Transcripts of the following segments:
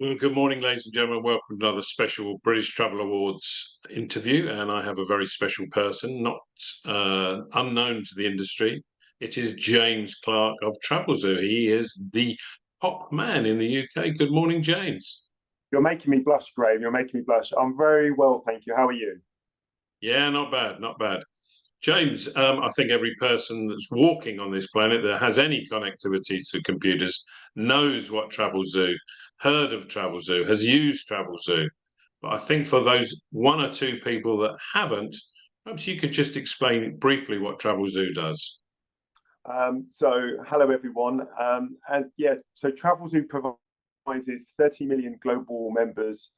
Well, good morning, ladies and gentlemen. Welcome to another special British Travel Awards interview. And I have a very special person, not unknown to the industry. It is James Clarke of Travelzoo. He is the top man in the UK. Good morning, James. You're making me blush, Graham. You're making me blush. I'm very well, thank you. How are you? Yeah, not bad, not bad. James, I think every person that's walking on this planet that has any connectivity to computers knows what Travelzoo, heard of Travelzoo, has used Travelzoo. But I think for those one or two people that haven't, perhaps you could just explain briefly what Travelzoo does. Hello everyone. So Travelzoo provides its 30 million global members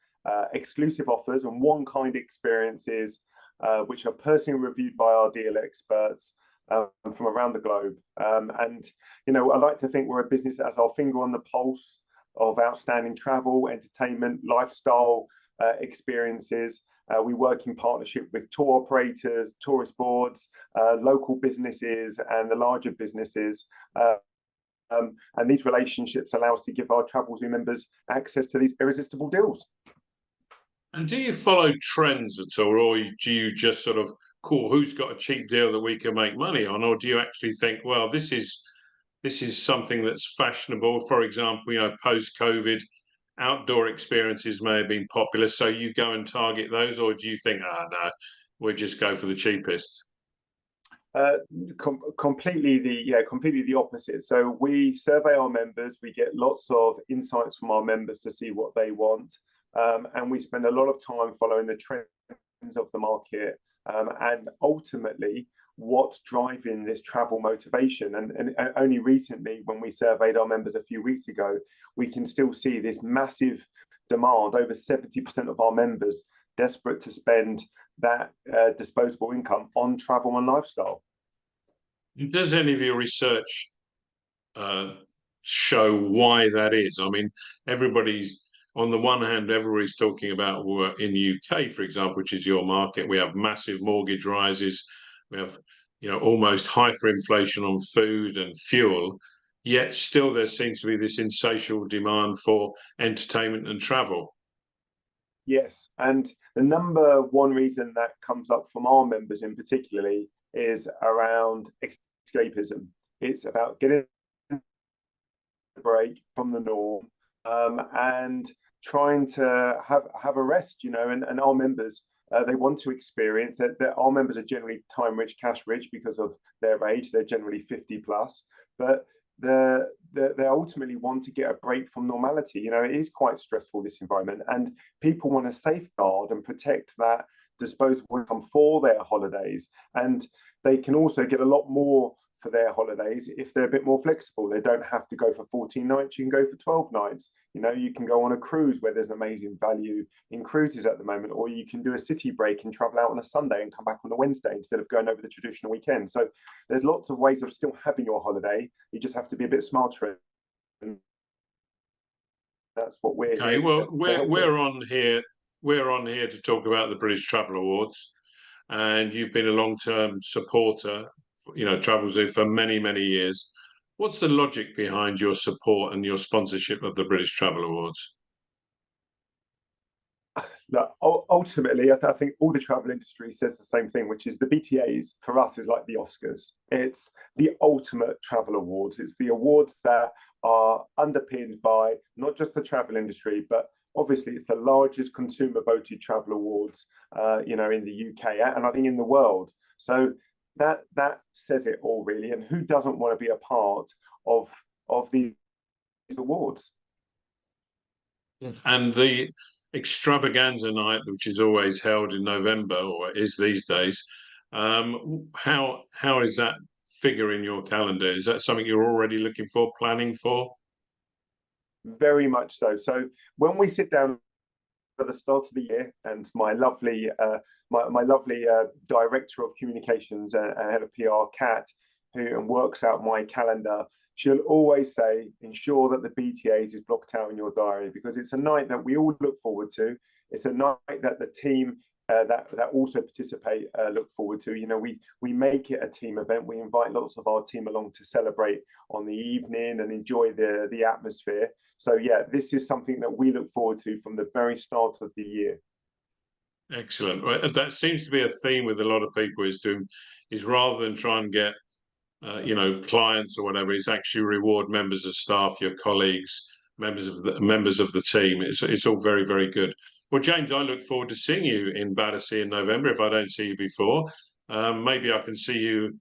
exclusive offers and one-kind experiences, which are personally reviewed by our deal experts from around the globe. I like to think we're a business that has our finger on the pulse of outstanding travel, entertainment, lifestyle experiences. We work in partnership with tour operators, tourist boards, local businesses, and the larger businesses. And these relationships allow us to give our Travelzoo members access to these irresistible deals. And do you follow trends at all, or do you just sort of call who's got a cheap deal that we can make money on, or do you actually think, well, this is something that's fashionable? For example, post-COVID, outdoor experiences may have been popular, so you go and target those, or do you think, no, we'll just go for the cheapest? Completely the opposite. So we survey our members, we get lots of insights from our members to see what they want, and we spend a lot of time following the trends of the market, and ultimately what's driving this travel motivation. And only recently, when we surveyed our members a few weeks ago, we can still see this massive demand. Over 70% of our members desperate to spend that disposable income on travel and lifestyle. Does any of your research show why that is? I mean, on the one hand, everybody's talking about in the UK, for example, which is your market, we have massive mortgage rises, we have almost hyperinflation on food and fuel, yet still there seems to be this insatiable demand for entertainment and travel. Yes, and the number one reason that comes up from our members in particularly is around escapism. It's about getting a break from the norm, and trying to have a rest, and our members, they want to experience that. Our members are generally time rich, cash rich because of their age. They're generally 50 plus, but they ultimately want to get a break from normality. It is quite stressful, this environment, and people want to safeguard and protect that disposable income for their holidays. And they can also get a lot more for their holidays if they're a bit more flexible. They don't have to go for 14 nights, you can go for 12 nights. You can go on a cruise where there's amazing value in cruises at the moment, or you can do a city break and travel out on a Sunday and come back on a Wednesday instead of going over the traditional weekend. So there's lots of ways of still having your holiday. You just have to be a bit smarter. And that's what we're okay. Well, we're on here to talk about the British Travel Awards, and you've been a long-term supporter, Travelzoo for many, many years. What's the logic behind your support and your sponsorship of the British Travel Awards? Look, ultimately, I think all the travel industry says the same thing, which is the BTAs for us is like the Oscars. It's the ultimate travel awards. It's the awards that are underpinned by not just the travel industry, but obviously it's the largest consumer voted travel awards, in the UK and I think in the world. So that says it all, really. And who doesn't want to be a part of these awards? And the extravaganza night, which is always held in November, or is these days, how is that figure in your calendar? Is that something you're already looking for, planning for? Very much so. So when we sit down at the start of the year, and my lovely director of communications and head of PR, Kat, who works out my calendar, she'll always say, ensure that the BTAs is blocked out in your diary, because it's a night that we all look forward to. It's a night that the team that also participate look forward to. You know, we make it a team event. We invite lots of our team along to celebrate on the evening and enjoy the atmosphere. So yeah, this is something that we look forward to from the very start of the year. Excellent. Well, that seems to be a theme with a lot of people, is rather than try and get clients or whatever, is actually reward members of staff, your colleagues, members of the team. It's all very, very good. Well, James, I look forward to seeing you in Battersea in November. If I don't see you before, maybe I can see you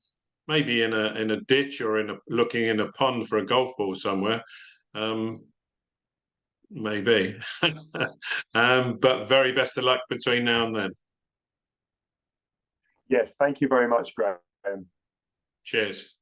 maybe in a ditch or looking in a pond for a golf ball somewhere. Maybe. But very best of luck between now and then. Yes, thank you very much, Graham. Cheers.